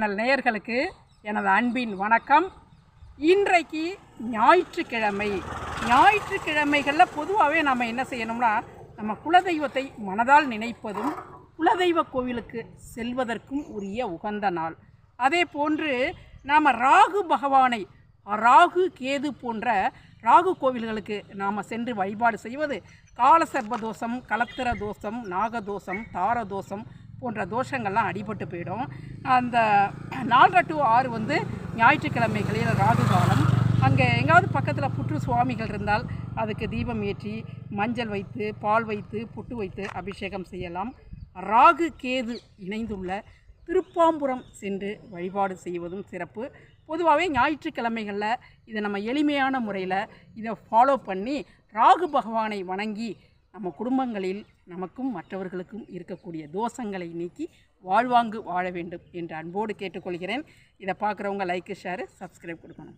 நேயர்களுக்கு எனது அன்பின் வணக்கம். இன்றைக்கு ஞாயிற்றுக்கிழமைகளில் பொதுவாகவே நம்ம என்ன செய்யணும்னா, நம்ம குலதெய்வத்தை மனதால் நினைப்பதும் குலதெய்வ கோவிலுக்கு செல்வதற்கும் உரிய உகந்த நாள். அதே போன்று நாம் ராகு பகவானை, ராகு கேது போன்ற ராகு கோவில்களுக்கு நாம் சென்று வழிபாடு செய்வது காலசர்ப தோஷம், கலத்திர தோஷம், நாகதோஷம், தாரதோஷம் போன்ற தோஷங்கள்லாம் அடிபட்டு போயிடும். அந்த 4 to 6 ஞாயிற்றுக்கிழமைகளில் ராகு காலம். அங்கே எங்காவது பக்கத்தில் புற்று சுவாமிகள் இருந்தால் அதுக்கு தீபம் ஏற்றி மஞ்சள் வைத்து, பால் வைத்து, புட்டு வைத்து அபிஷேகம் செய்யலாம். ராகு கேது இணைந்துள்ள திருப்பாம்புரம் சென்று வழிபாடு செய்வதும் சிறப்பு. பொதுவாகவே ஞாயிற்றுக்கிழமைகளில் இதை நம்ம எளிமையான முறையில் இதை ஃபாலோ பண்ணி ராகு பகவானை வணங்கி நம்ம குடும்பங்களில் நமக்கும் மற்றவர்களுக்கும் இருக்கக்கூடிய தோஷங்களை நீக்கி வாழ்வாங்கு வாழ வேண்டும் என்று அன்போடு கேட்டுக்கொள்கிறேன். இதை பார்க்குறவங்க லைக், ஷேர், சப்ஸ்கிரைப் கொடுக்கணும்.